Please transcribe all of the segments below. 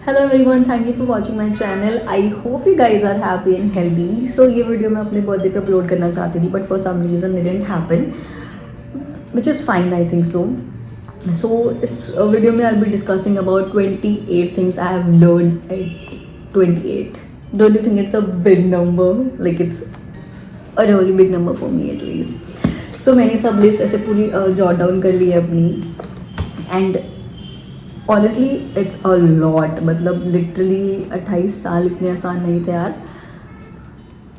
Hello everyone, thank you for watching my channel. I hope you guys are happy and healthy. So ये video मैं अपने birthday पे upload करना चाहती थी, but for some reason it didn't happen, which is fine I think so. So इस video में I will be discussing about 28 things I have learn at 28. Don't you think it's a big number? Like it's a really big number for me at least. So मैंने सब list ऐसे पूरी jot down कर ली है अपनी. And honestly it's a lot. मतलब literally 28 साल इतने आसान नहीं थे यार.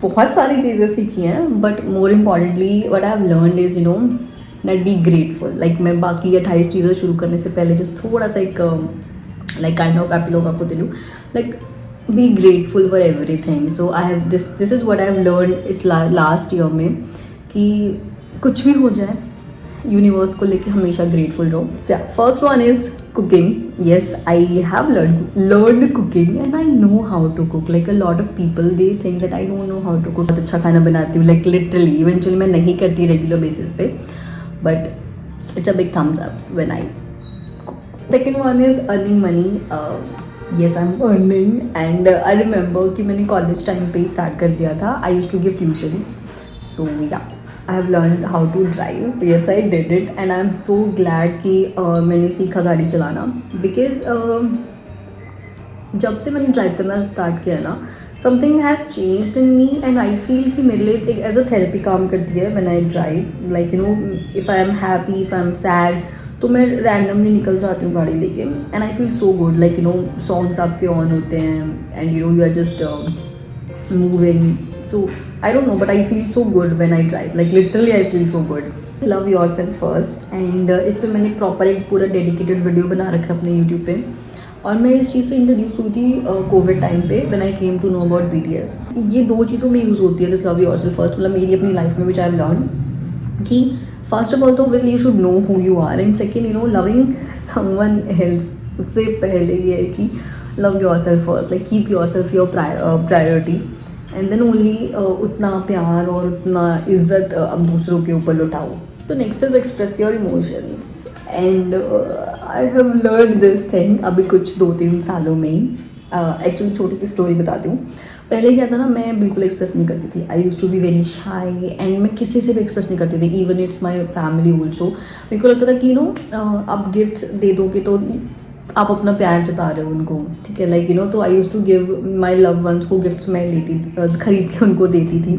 बहुत सारी चीज़ें सीखी हैं, but more importantly what I have learned is that be grateful. Like मैं बाकी 28 चीज़ें शुरू करने से पहले जस्ट थोड़ा सा एक लाइक काइंड ऑफ एपिलॉग आपको दे दूँ. Like be grateful for every thing. So I have this is what I have learn इस लास्ट ईयर में, कि कुछ भी हो जाए यूनिवर्स को लेके हमेशा ग्रेटफुल रहो. First one is cooking. Yes, I have learned cooking and I know how to cook. Like a lot of people, they think that I don't know how to cook. बहुत अच्छा खाना बनाती हूँ, like literally. Eventually मैं नहीं करती regular basis पे, but it's a big thumbs up when I cook. Second one is earning money. Yes, I'm earning, and I remember कि मैंने college time पे start कर दिया था. I used to give tuitions, so yeah. I have learned how to drive. Yes, I did it, and I'm so glad कि मैंने सीखा गाड़ी चलाना. Because जब से मैंने ड्राइव करना स्टार्ट किया ना, something has changed in me, and I feel कि मेरे लिए एक एज अ थेरेपी काम करती है when I drive. Like if I am happy, if I am sad, तो मैं रैंडमली निकल जाती हूँ गाड़ी लेके, and I feel so good. Like songs आपके ऑन होते हैं, and you are just moving. So I don't know, but I feel so good when I drive. Like literally I feel so good. Love yourself first. And इस पर मैंने proper एक पूरा dedicated video बना रखा है अपने यूट्यूब पे. और मैं इस चीज़ से इंट्रोड्यूस हुई थी कोविड टाइम पे, when I came to know about BTS. ये दो चीज़ों में यूज़ होती है दिस लव योरसेल्फ फर्स्ट. मतलब मेरी अपनी लाइफ में विच आई हैव लर्न कि फर्स्ट ऑफ ऑल तो obviously you should know who you are, and second loving someone else. उससे पहले ये है कि love yourself first. Like keep yourself your priority, and then only उतना प्यार और उतना इज्जत अब दूसरों के ऊपर लुटाओ. तो next is express your emotions. And I have learn this thing अभी कुछ 2-3 सालों में ही. एक्चुअली छोटी सी स्टोरी बताती हूँ. पहले क्या था ना, मैं बिल्कुल एक्सप्रेस नहीं करती थी. I use to be very shy, and मैं किसी से भी एक्सप्रेस नहीं करती थी, even it's my family also. मेरे को लगता था कि आप गिफ्ट्स दे दोगे तो आप अपना प्यार जता रहे हो उनको, ठीक है. लाइक तो I use to give my love ones को गिफ्ट्स मैं खरीद के उनको देती थी.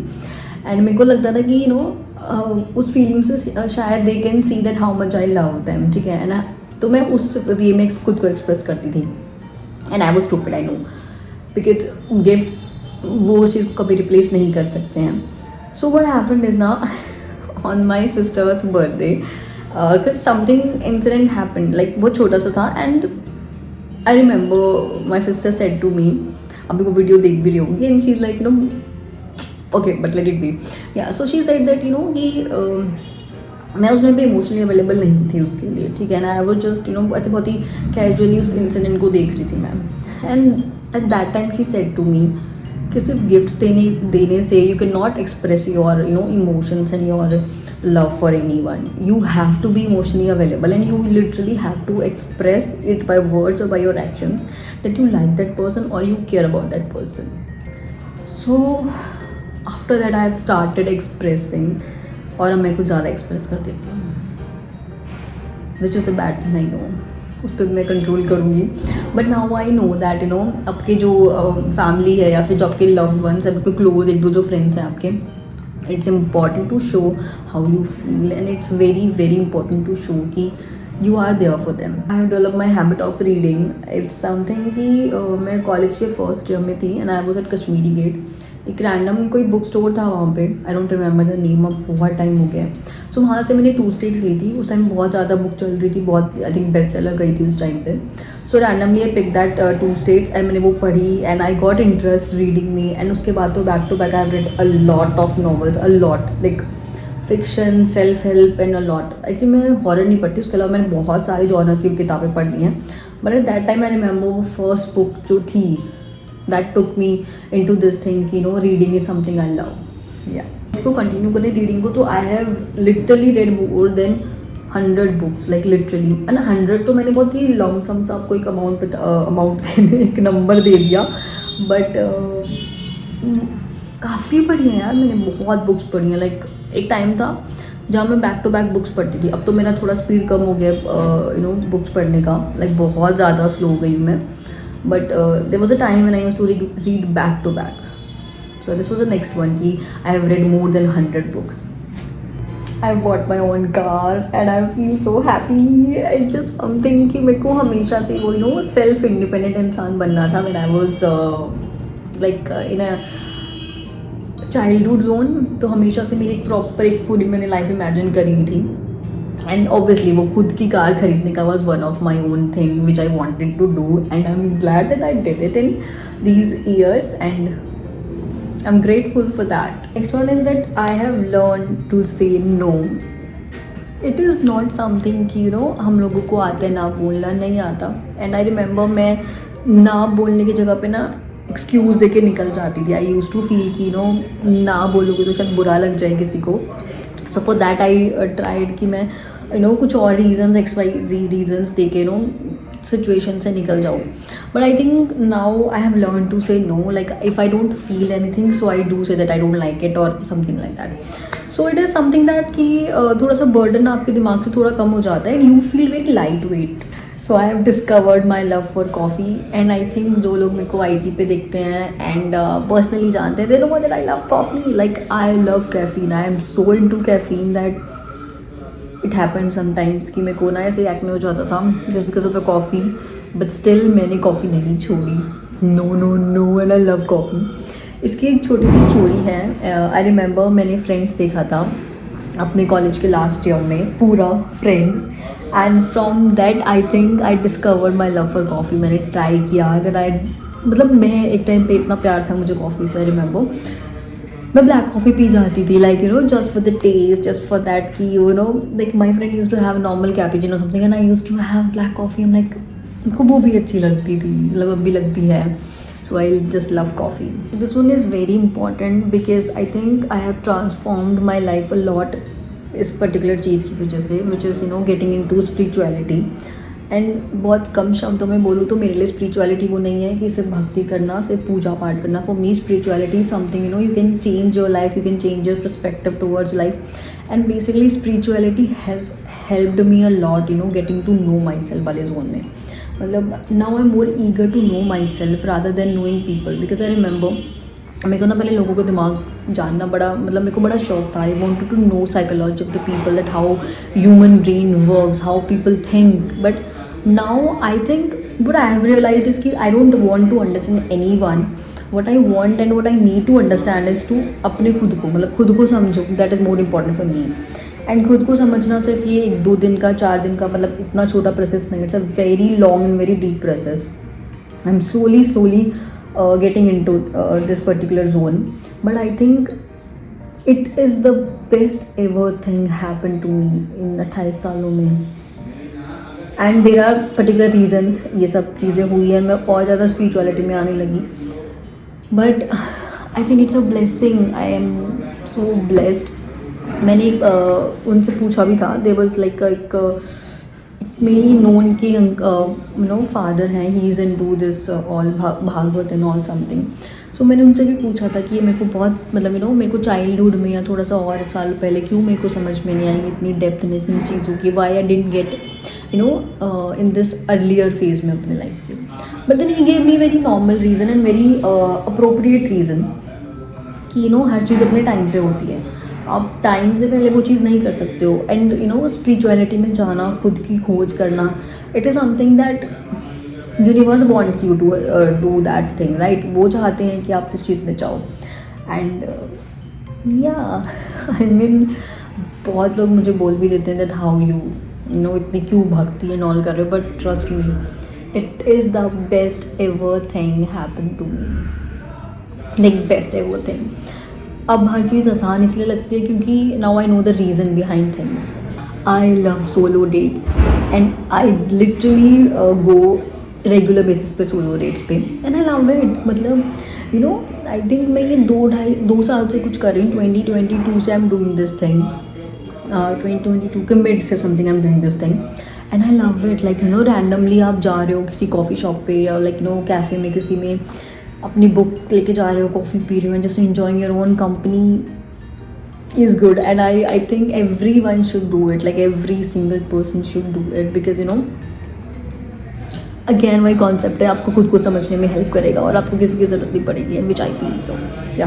एंड मेरे को लगता था कि उस फीलिंग से शायद they can see that how much I love them, ठीक है. एंड तो मैं उस वे में खुद को एक्सप्रेस करती थी. And I was stupid, I know, because gifts वो चीज़ को कभी रिप्लेस नहीं कर सकते हैं. सो व्हाट हैपेंड इज ना, on my sister's birthday, because something incident happened, like बहुत छोटा सा था. And I remember my sister said to me, अभी वो वीडियो देख भी रही होंगी, and she is like okay but let it be. Yeah so she said that कि मैं उसमें भी इमोशनली अवेलेबल नहीं थी उसके लिए, ठीक है. एंड आई वाज जस्ट ऐसे बहुत ही कैजुअली उस इंसिडेंट को देख रही थी मैं. And at that time she said to me कि सिर्फ गिफ्ट्स देने से you can not express your emotions and your love for anyone. You have to be emotionally available, and you literally have to express it by words or by your actions that you like that person or you care about that person. So after that I have started expressing, और अब मैं कुछ ज़्यादा express कर देती हूँ, which is a bad thing, I know. उस पर मैं कंट्रोल करूँगी. But now I know that आपके जो फैमिली है या फिर जो आपके लव वंस है, बिल्कुल क्लोज एक दो जो फ्रेंड्स हैं आपके, it's important to show how you feel, and it's very very important to show कि you are there for them. I have developed my habit of reading. It's something कि मैं कॉलेज के first year में थी, and I was at Kashmiri Gate. एक random कोई book store था वहाँ पे, I don't remember the name, अब बहुत टाइम हो गया. सो वहाँ से मैंने 2 स्टेट्स ली थी. उस टाइम बहुत ज़्यादा बुक चल रही थी, बहुत आई थिंक बेस्ट सेलर गई थी उस टाइम पे. So randomly I pick that 2 states, and मैंने वो पढ़ी, and I got interest reading में. एंड उसके बाद तो back to back I have read a lot of novels, a lot, like fiction, self help and a lot. ऐसे मैं horror नहीं पढ़ती, उसके अलावा मैंने बहुत सारे जॉनर की किताबें पढ़ी हैं. But at that time I remember वो फर्स्ट बुक जो थी that took me into this thing कि reading is something I love. Yeah, इसको कंटिन्यू करें रीडिंग को, तो I have literally red more than 100 books like literally, and 100 तो मैंने बहुत ही लॉन्ग सम सा आपको एक अमाउंट एक नंबर दे दिया, बट काफ़ी पढ़ी हैं यार मैंने, बहुत बुक्स पढ़ी हैं। लाइक एक टाइम था जहाँ मैं बैक टू बैक बुक्स पढ़ती थी, अब तो मेरा थोड़ा स्पीड कम हो गया बुक्स पढ़ने का, लाइक बहुत ज़्यादा स्लो हो गई मैं, but there was a time when I used to read back to back. So this was the next one कि I have read more than 100 books. I bought my own car and I feel so happy. It's just something कि मेरे को हमेशा से वो self independent इंसान बनना था when I was like in a childhood zone. तो हमेशा से मेरी एक प्रॉपर एक पूरी मैंने लाइफ इमेजिन करी हुई थी, एंड ऑब्वियसली वो खुद की कार खरीदने का was one of my own thing which I wanted to do, and I am glad that I did it in these years and I'm grateful for that. Next one is that I have learned to say no. It is not something कि हम लोगों को आता है ना बोलना, नहीं आता। एंड आई रिमेंबर मैं ना बोलने की जगह पे ना एक्सक्यूज़ दे के निकल जाती थी। आई यूज़ टू फील कि ना बोलोगे तो शायद बुरा लग जाए किसी को। So for that I tried कि मैं कुछ और रीजन XYZ रीजन्स दे के सिचुएशन से निकल जाऊँ। But I think now I have learn to say no, like if I don't feel anything so I do say that I don't like it और something like that. So it is something that कि थोड़ा सा burden आपके दिमाग से थोड़ा कम हो जाता है and you feel very light weight. So I have discovered my love for coffee, and I think जो लोग मेरे को IG पे देखते हैं एंड पर्सनली जानते हैं, they know that I love coffee. Like I love caffeine, I am so into caffeine that it happen sometimes कि मेरे को ना ऐसे एक्ने हो जाता था just because of the coffee, but still मैंने कॉफ़ी नहीं छोड़ी। No no no, and I love coffee. इसकी एक छोटी सी स्टोरी है। आई रिमेंबर मैंने फ्रेंड्स देखा था अपने कॉलेज के लास्ट ईयर में, पूरा friends, and from that I think I discovered my love for coffee. मैंने ट्राई किया, अगर आई मतलब मैं एक टाइम पे इतना प्यार था मुझे कॉफ़ी से। आई रिमेंबर मैं ब्लैक कॉफ़ी पी जाती थी, like just for the taste, just for that कि like my friend use to have normal cappuccino something and I use to have black coffee. Um like मेरे को वो भी अच्छी लगती थी, मतलब अब भी लगती है। So I just love coffee. This one is very important because I think I have transformed my life a lot इस पर्टिकुलर चीज़ की वजह से, which is getting into spirituality. And बहुत कम शब्दों में बोलूँ तो मेरे लिए स्पिरिचुअलिटी वो नहीं है कि सिर्फ भक्ति करना, सिर्फ पूजा पाठ करना। For me spirituality is something you can change your life, you can change your perspective towards life, and basically spirituality has helped me a lot getting to know my self वाले जोन में। मतलब now I am more eager to know my self rather than knowing people, because I remember मेरे को ना पहले लोगों का दिमाग जानना बड़ा, मतलब मेरे को बड़ा शौक था। I wanted to know psychology of the people, that how human brain works, how people think. But now I think what I have realized is कि I don't want to understand anyone. What I want and what I need to understand is to अपने खुद को, मतलब खुद को समझो, that is more important for me. And खुद को समझना सिर्फ ये 1-2 दिन का 4 दिन का मतलब इतना छोटा प्रोसेस नहीं, it's a very long and very deep process. I am slowly getting into this particular zone, but I think it is the best ever thing happened to me in 28 सालों में। And there are particular reasons ये सब चीज़ें हुई हैं, मैं और ज़्यादा स्पिरिचुअलिटी में आने लगी। But I think it's a blessing, I am so blessed. मैंने उनसे पूछा भी था, दे वॉज लाइक एक मेरी नोन की फादर हैं, he is into this all Bhagavat and all something. So मैंने उनसे भी पूछा था कि ये मेरे को बहुत मतलब मेरे को चाइल्डहुड में या थोड़ा सा और साल पहले क्यों मेरे को समझ में नहीं आई इतनी डेप्थनेस इन चीज़ों की, why I didn't get in this earlier phase में अपने लाइफ में। But then he gave me very normal reason and very appropriate reason कि हर चीज़ अपने टाइम पे होती है, आप टाइम से पहले वो चीज़ नहीं कर सकते हो। एंड स्पिरिचुअलिटी में जाना, खुद की खोज करना, it is something that universe wants you to do that thing, right. वो चाहते हैं कि आप इस चीज़ में जाओ। एंड या आई मीन बहुत लोग मुझे बोल भी देते हैं दैट हाउ यू इतनी क्यों भक्ति एंड ऑल कर रहे हो, but trust me, it is the best ever thing happen to me, like best ever thing. अब हर चीज़ आसान इसलिए लगती है क्योंकि now I know the reason behind things. I love solo dates and I literally go regular basis पे solo dates पे, एंड आई लव इट। मतलब आई थिंक मैं ये 2 साल से कुछ कर रही हूँ, 2022 से I am doing this thing. 2022 के मिड से something I am doing this thing and I love it. Like randomly आप जा रहे हो किसी कॉफ़ी शॉप पे या लाइक कैफ़े में किसी में, अपनी बुक लेके जा रहे हो, कॉफ़ी पी रहे हो, just enjoying your own company is good. And I think everyone should do it, like every single person should do it, because again वही कॉन्सेप्ट है, आपको खुद को समझने में हेल्प करेगा और आपको किसी की ज़रूरत नहीं पड़ेगी, and which I feel so. Yeah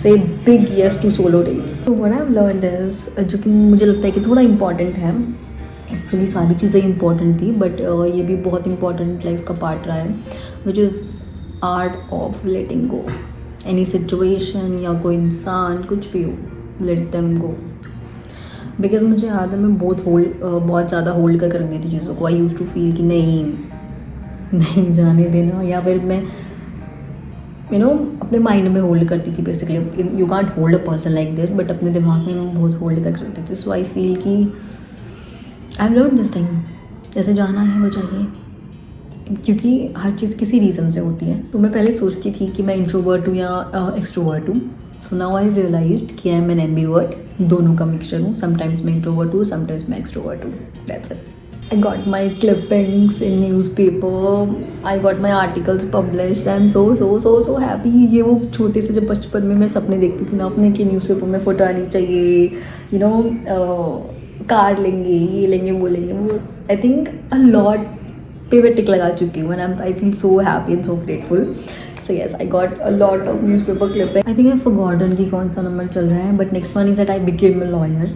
say big yes to solo dates. So what I have learned is, जो कि मुझे लगता है कि थोड़ा इंपॉर्टेंट है, एक्चुअली सारी चीज़ें इंपॉर्टेंट थी बट ये भी बहुत इंपॉर्टेंट लाइफ का पार्ट रहा है, which is art of letting go. Any situation या कोई इंसान कुछ भी हो, लेट देम गो. बिकॉज मुझे याद है मैं बहुत ज़्यादा होल्ड कर रखी थी चीज़ों को. आई यूज टू फील कि नहीं जाने देना, या फिर मैं अपने माइंड में होल्ड करती थी. Basically you can't hold a person like this, but अपने दिमाग में मैं बहुत होल्ड कर रखती थी. सो आई फील कि I have learn this thing, जैसे जाना है वो चाहिए, क्योंकि हर चीज़ किसी रीज़न से होती है. तो मैं पहले सोचती थी कि मैं इंट्रोवर्ट हूँ या एक्सट्रोवर्ट हूँ. सो नाउ आई रियलाइज्ड कि आई एम एन एम्बीवर्ट, दोनों का मिक्सचर हूँ. समटाइम्स मैं इंट्रोवर्ट हूँ, समटाइम्स मैं एक्सट्रोवर्ट हूँ. That's it. I got my clippings in newspaper. I got my articles published. I'm so happy. ये वो छोटे से जब बचपन में मैं सपने देखती थी ना अपने कि न्यूज़पेपर में फ़ोटो आनी चाहिए, कार लेंगे, ये लेंगे, वो लेंगे. वो आई थिंक अ लॉट पे मैं टिक लगा चुकी हूँ, and I feel so happy and so grateful. So yes, I got a lot of newspaper clipping. I think I forgotten कि कौन सा नंबर चल रहा है, but next one is that I became a lawyer.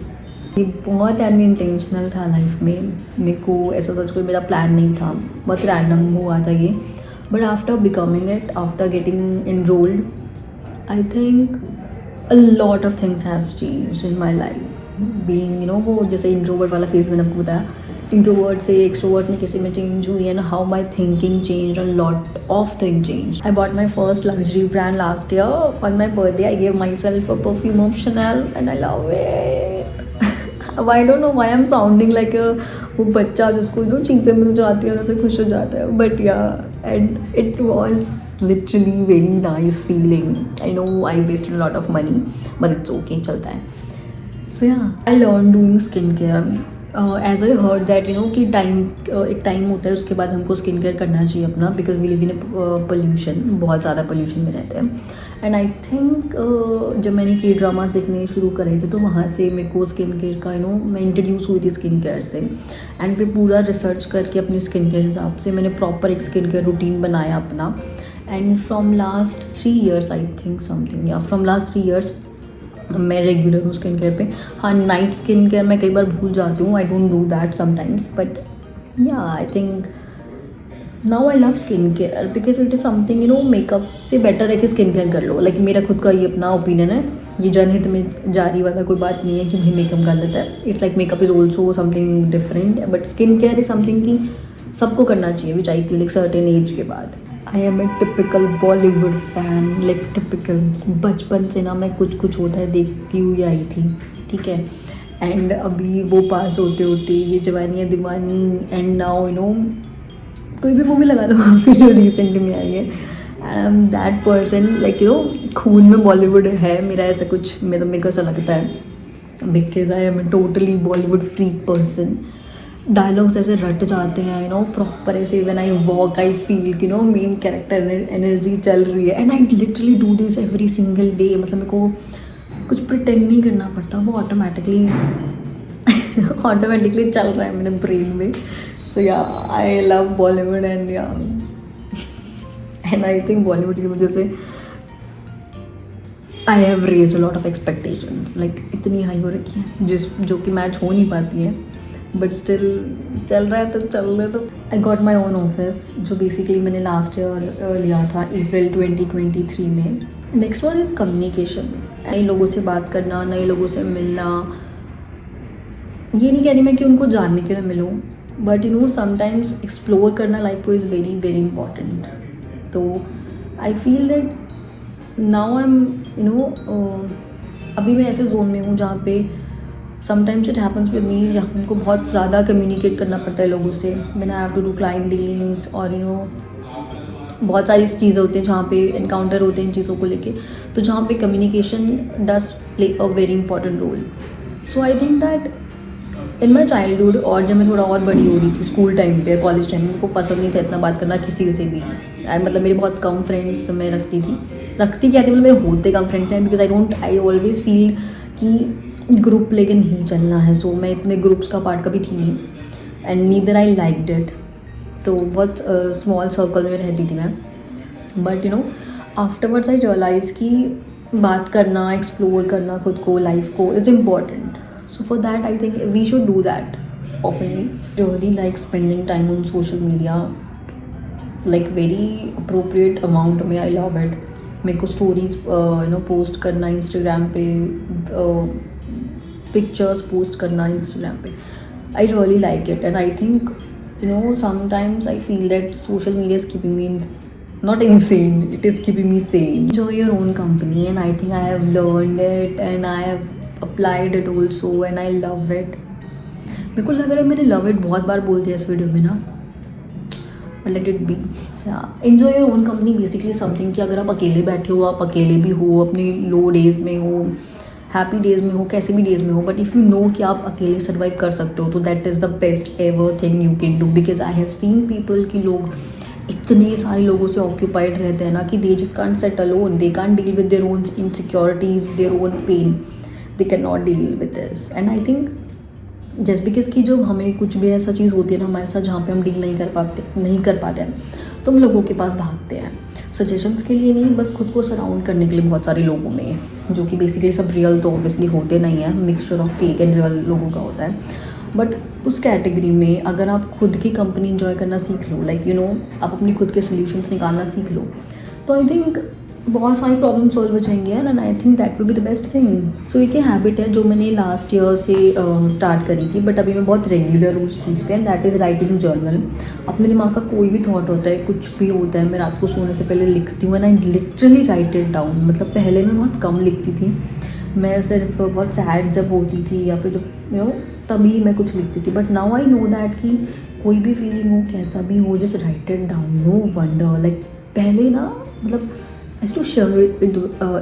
ये बहुत unintentional था life में. मेरे को ऐसा सच कोई मेरा प्लान नहीं था, बहुत रैंडम हुआ था ये. But after becoming it, after getting enrolled, I think a lot of things have changed in my life. Being वो जैसे इंट्रोवर्ट वाला फेज मैंने आपको बताया, इंट्रोवर्ट से एक्सट्रोवर्ट में कैसे मैं चेंज हुई, and how my thinking change, a lot of thing change. I bought my first luxury brand last year on my birthday. I gave my self a perfume of Chanel and I love it. I don't know why I'm sounding like वो बच्चा जिसको चीज़ें मिल जाती है और उसे खुश हो जाता है. But yeah, and it was literally very nice feeling. I know I wasted a lot of money, but it's okay, चलता है. So yeah, I learn doing skin care. As I heard that कि एक time होता है उसके बाद हमको skin care करना चाहिए अपना, because we live in pollution, बहुत ज़्यादा पोल्यूशन में रहते हैं. एंड आई थिंक जब मैंने के ड्रामास देखने शुरू करे थे तो वहाँ से मेरे को स्किन केयर का मैं इंट्रोड्यूस हुई थी स्किन केयर से. एंड फिर पूरा रिसर्च करके अपनी स्किन के हिसाब से मैंने प्रॉपर एक स्किन केयर रूटीन बनाया अपना. And from last 3 years I think something, या फ्रॉम लास्ट 3 years मैं रेगुलर हूँ स्किन केयर पे. हाँ, नाइट स्किन केयर मैं कई बार भूल जाती हूँ, I don't do that sometimes, but yeah I think now I love skin care because it is something makeup से बेटर है कि स्किन केयर कर लो. लाइक मेरा खुद का ये अपना ओपिनियन है, ये जनहित में जारी वाला कोई बात नहीं है कि भाई मेकअप गलत है. It's like makeup is also something different, but skin care is something कि सबको करना चाहिए, विच आई फील एक सर्टेन एज के बाद. I am a typical Bollywood fan, like typical. बचपन से ना मैं कुछ होता है देखती हुई आई थी, ठीक है. एंड अभी वो पास होते होते ये जवानी है दीवानी, एंड नाउ कोई भी मूवी लगा लो अभी जो रिसेंटली में आई है, I am that person. Like खून में बॉलीवुड है मेरा, ऐसा कुछ मेरे को ऐसा लगता है, because I am a totally Bollywood freak person. Dialogues ऐसे रट जाते हैं प्रॉपर ऐसे. When I walk I feel main character energy चल रही है, and I literally do this every single day. मतलब मेरे को कुछ प्रिटेंड नहीं करना पड़ता, वो ऑटोमेटिकली चल रहा है मेरे ब्रेन में. So yeah, I love Bollywood and I think Bollywood की वजह से I have raise a lot of expectations. Like इतनी हाई हो रखी है जो कि मैच हो नहीं पाती है, बट स्टिल चल रहा है तो चल रहा है. तो I got my own office, जो बेसिकली मैंने लास्ट ईयर लिया था अप्रैल 2023 में. Next one is communication. नए लोगों से बात करना, नए लोगों से मिलना. ये नहीं कह रही मैं कि उनको जानने के लिए मिलूँ, बट समटाइम्स एक्सप्लोर करना लाइफ को इज़ वेरी वेरी इंपॉर्टेंट. तो आई feel that now I M अभी मैं ऐसे जोन में हूँ जहाँ पे sometimes it happens with me, जहाँ हमको बहुत ज़्यादा कम्युनिकेट करना पड़ता है लोगों से. मैंने have to do client dealings, और बहुत सारी चीज़ें होती हैं जहाँ पे इनकाउंटर होते हैं इन चीज़ों को लेके. तो जहाँ पे communication does play a very important role. So I think that in my childhood, और जब मैं थोड़ा और बड़ी हो रही थी, स्कूल टाइम पे, कॉलेज टाइम में, मेरे को पसंद नहीं था इतना बात करना किसी से भी। मतलब मेरे बहुत कम फ्रेंड्स मैं रखती क्या थी, मतलब मेरे होते कम फ्रेंड्स हैं, बिकॉज आई ऑलवेज फील कि ग्रुप लेके नहीं चलना है। सो मैं इतने ग्रुप्स का पार्ट कभी थी नहीं, and neither I liked it. तो बहुत स्मॉल सर्कल में रहती थी मैं। But you know, afterwards I realize कि बात करना, एक्सप्लोर करना खुद को, लाइफ को, is important. So for that, I think we should do that oftenly. Really like spending time on social media, like very appropriate amount में. I love it. मेरे को स्टोरीज पोस्ट करना इंस्टाग्राम पे, pictures post करना Instagram पे, I really like it. And I think sometimes I feel that social media is keeping me not insane, it is keeping me sane. Enjoy your own company, and I think I have learned it and I have applied it also and I love it. मेरे को लग रहा है मैंने love it बहुत बार बोल दिया इस वीडियो में ना, but let it be. Enjoy your own company basically something कि अगर आप अकेले बैठे हो, आप अकेले भी हो, अपने लो डेज में हो, हैप्पी डेज में हो, कैसे भी डेज में हो, बट इफ़ यू नो कि आप अकेले सर्वाइव कर सकते हो, तो that is the best ever thing you can do. Because I have seen people कि लोग इतने सारे लोगों से ऑक्यूपाइड रहते हैं ना कि they just can't sit alone, they can't deal with their own insecurities, their own pain, they can not deal with this. And I think just because कि जो हमें कुछ भी ऐसा चीज़ होती है ना हमारे साथ जहाँ पे हम डील नहीं कर पाते हैं, तो हम लोगों के पास भागते हैं. सजेशंस के लिए नहीं, बस खुद को सराउंड करने के लिए बहुत सारे लोगों में, जो कि बेसिकली सब रियल तो ऑब्वियसली होते नहीं हैं, mixture of fake and real लोगों का होता है. बट उस कैटेगरी में अगर आप खुद की कंपनी इंजॉय करना सीख लो, लाइक आप अपनी खुद के सोल्यूशंस निकालना सीख लो, तो आई थिंक बहुत सारी प्रॉब्लम सॉल्व हो जाएंगे यार. And I think that will be the best thing. So एक हैबिट है जो मैंने लास्ट ईयर से स्टार्ट करी थी, बट अभी मैं बहुत रेगुलर हूँ उस चीज़ पे, and that is writing journal. अपने दिमाग का कोई भी थॉट होता है, कुछ भी होता है, मैं रात को सोने से पहले लिखती हूँ, and I literally right it down. मतलब पहले मैं बहुत कम लिखती थी, मैं सिर्फ बहुत सैड जब होती थी या फिर जब तभी मैं कुछ लिखती थी. But now I know that कि कोई भी फीलिंग हो, कैसा भी हो, just write it down. No wonder, like पहले ना, मतलब I used to share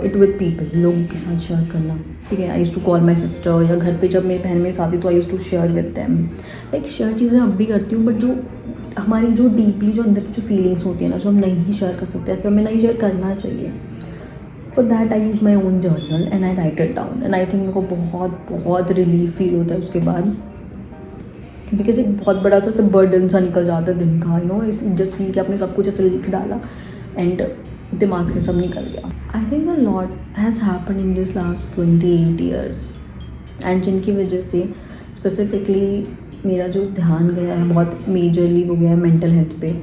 it with people, लोगों के साथ शेयर करना, ठीक है. I used to call my sister, या घर पे जब मेरी बहन मेरे साथ थी तो I used to share with them. Like share चीज़ें अब भी करती हूँ, बट जो हमारी जो डीपली जो अंदर की जो फीलिंग्स होती है ना, जो हम नहीं शेयर कर सकते, फिर हमें नहीं शेयर करना चाहिए. For that I use my own journal and I right it down. And I think मेरे को बहुत बहुत रिलीफ फील होता है उसके बाद, बिकॉज एक बहुत बड़ा सा बर्डन सा निकल जाता है दिन का. इस जस्ट फील कि आपने सब कुछ ऐसे लिख डाला एंड दिमाग से सब निकल गया. I think a lot has happen in this last 28 years, and जिनकी वजह से स्पेसिफिकली मेरा जो ध्यान गया है बहुत मेजरली वो गया है मेंटल हेल्थ पे.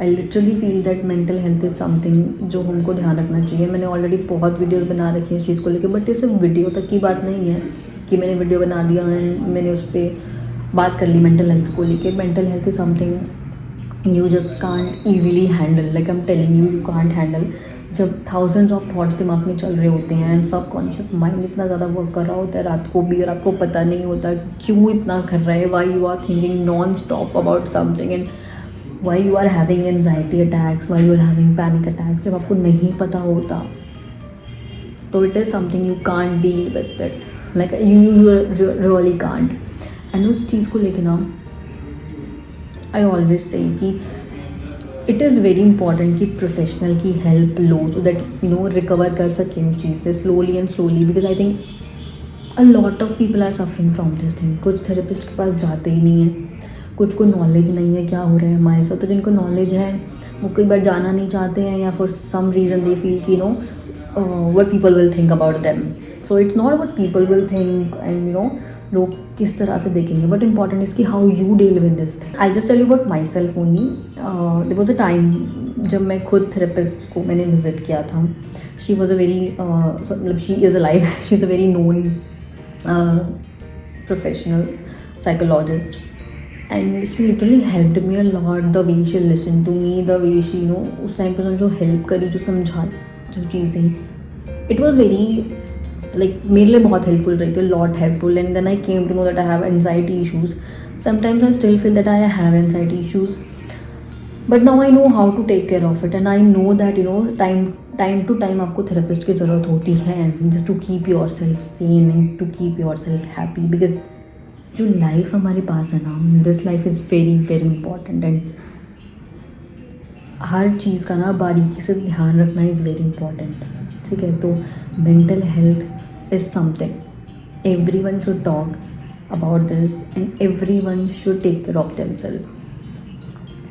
I literally feel that mental health is something जो हमको ध्यान रखना चाहिए. मैंने ऑलरेडी बहुत वीडियोस बना रखी हैं इस चीज़ को लेकर, बट ये सिर्फ वीडियो तक की बात नहीं है कि मैंने वीडियो बना दिया एंड मैंने उस पर बात कर ली मेंटल हेल्थ को लेकर. Mental health is something you just can't easily handle. Like I am telling you can't handle. जब थाउजेंड्स ऑफ थॉट्स दिमाग में चल रहे होते हैं एंड सबकॉन्शियस माइंड इतना ज़्यादा वर्क कर रहा होता है रात को भी, और आपको पता नहीं होता क्यों इतना कर रहा है, why you are thinking non stop about something, and why you are having anxiety attacks, why you are having panic attacks, जब आपको नहीं पता होता तो it is something you can't deal with it, like you really can't. and उस चीज़ को लेके ना I always say कि it is very important कि प्रोफेशनल की help low, so that recover कर सकें उस चीज़ से slowly and slowly, because I think a lot of people are suffering from this thing. कुछ थेरेपिस्ट के पास जाते ही नहीं हैं, कुछ को नॉलेज नहीं है क्या हो रहा है हमारे साथ, तो जिनको नॉलेज है वो कई बार जाना नहीं चाहते हैं, या for some reason they feel कि what people will think about them. So it's not what people will think and लोग किस तरह से देखेंगे, बट इंपॉर्टेंट इज़ कि how you deal with this thing. I just tell you about myself only. There was a time जब मैं खुद therapist को मैंने विजिट किया था. शी वॉज अ वेरी मतलब she is alive, she is a very known professional psychologist. And she literally helped me a lot. The way she listened to me, the way she उस time पर जो help करी, जो समझाई जो चीज़ें, it was very like मेरे लिए बहुत हेल्पफुल रही थी, lot helpful. And then I came to know that I have anxiety issues. Sometimes I still feel that I have anxiety issues. But now I know how to take care of it and I know that time to time आपको therapist की ज़रूरत होती है, just to keep yourself sane and to keep yourself happy. Because जो life हमारे पास है ना, this life is very very important and हर चीज़ का ना बारीकी से ध्यान रखना इज़ वेरी इंपॉर्टेंट। ठीक है, तो mental health is something everyone should talk about this and everyone should take care of themself.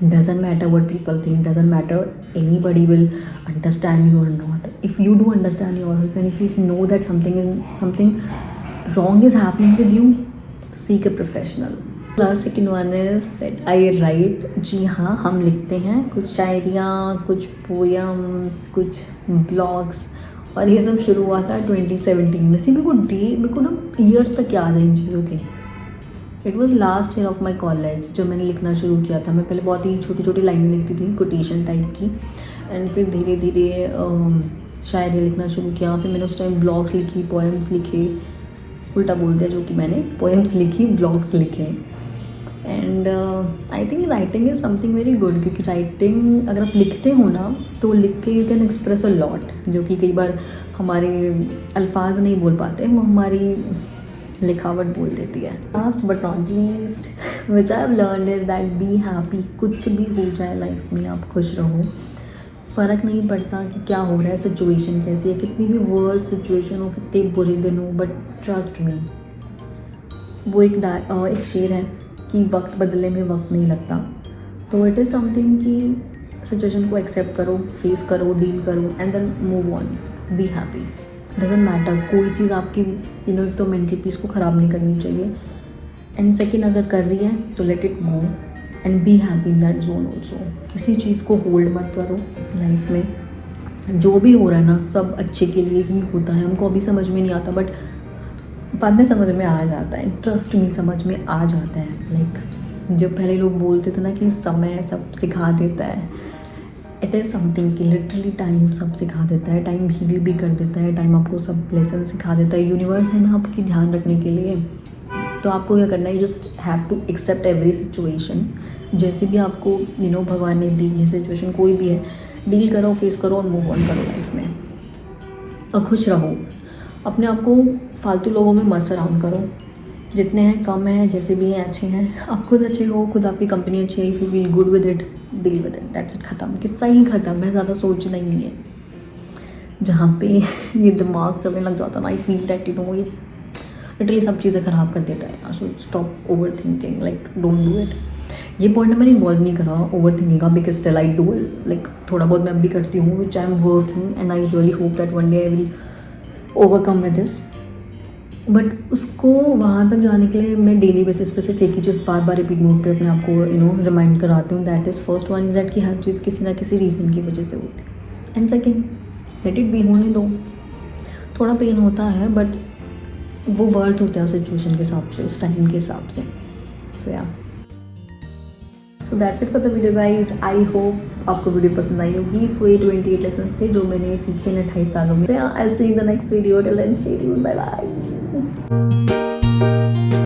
Doesn't matter what people think, doesn't matter anybody will understand you or not. If you do understand yourself and if you know that something wrong is happening with you, seek a professional. The second one is that I write. जी हाँ, हम लिखते हैं कुछ शायरियाँ, कुछ poems, कुछ blogs, और ये सब शुरू हुआ था 2017 में से। मेरे को ना ईयर्स तक याद है इन चीज़ों के। It was last year of my college जब मैंने लिखना शुरू किया था। मैं पहले बहुत ही छोटी छोटी लाइनें लिखती थी, कोटेशन टाइप की, एंड फिर धीरे धीरे शायरी लिखना शुरू किया। फिर मैंने उस टाइम ब्लॉग्स लिखी, पोएम्स लिखे, उल्टा बोल दिया जो कि मैंने पोएम्स लिखी, ब्लॉग्स लिखे। And I think writing is something very good, क्योंकि राइटिंग अगर आप लिखते हो ना तो लिख के you can express a lot, जो कि कई बार हमारे अल्फाज नहीं बोल पाते, वो हमारी लिखावट बोल देती है। Last but not least which I have learned is that be happy. कुछ भी हो जाए लाइफ में, आप खुश रहो। फ़र्क नहीं पड़ता कि क्या हो रहा है, सिचुएशन कैसी है, कितनी भी वर्स सिचुएशन हो, कितने बुरे दिन हो, बट ट्रस्ट मी। वो एक शेर है कि वक्त बदलने में वक्त नहीं लगता। तो इट इज़ समथिंग कि सिचुएशन को एक्सेप्ट करो, फेस करो, डील करो and then move on, be happy. Doesn't matter, कोई चीज़ आपकी एक तो मेंटल पीस को ख़राब नहीं करनी चाहिए, एंड सेकेंड अगर कर रही है तो let it go and be happy in that zone also. किसी चीज़ को होल्ड मत करो लाइफ में। जो भी हो रहा है ना, सब अच्छे के लिए ही होता है। हमको अभी समझ में नहीं आता, बट बाद में समझ में आ जाता है। ट्रस्ट मी, समझ में आ जाता है। लाइक जब पहले लोग बोलते थे ना कि समय सब सिखा देता है, इट इज़ समथिंग कि लिटरली टाइम सब सिखा देता है। टाइम हील भी कर देता है, टाइम आपको सब लेसन सिखा देता है। यूनिवर्स है ना आपकी ध्यान रखने के लिए। तो आपको क्या करना है, you just have to accept every situation, जैसे भी आपको भगवान ने दी ये सिचुएशन कोई भी है, डील करो, फेस करो और मूव ऑन करो लाइफ में। और खुश रहो। अपने आप को फालतू लोगों में मत सराउंड करो, जितने हैं कम हैं, जैसे भी हैं अच्छे हैं। आप खुद अच्छे हो, खुद आपकी कंपनी अच्छी है, if you feel good with it, deal with it, that's it, ख़त्म। किस्सा ही ख़त्म है, ज़्यादा सोचना ही नहीं है। जहाँ पे ये दिमाग चलने लग जाता ना, आई फील दैट ये लिटरली सब चीज़ें ख़राब कर देता है। So stop overthinking, like don't do it. ये पॉइंट मैंने इन्वॉल्व नहीं करा ओवर थिंकिंग का, because still I do, like थोड़ा बहुत मैं भी करती हूँ, which I am working and I really hope that one day I will overcome with this. But उसको वहाँ तक जाने के लिए मैं डेली बेसिस पे सिर्फ एक ही चीज़ बार बार रिपीट मोड पे अपने आप को रिमाइंड कराती हूँ। That is first one is that कि हर चीज़ किसी ना किसी रीज़न की वजह से होती है। And second, late it B, होने दो। थोड़ा पेन होता है बट वो वर्थ होता है उस सिचुएशन के हिसाब से, उस टाइम के हिसाब से। सो या, so that's it for the video guys. I hope आपको वीडियो पसंद आई होगी। सो ये 28 लेसन थे जो मैंने सीखे इन 28 सालों में। I will see you in the next video. Till then stay tuned, bye bye.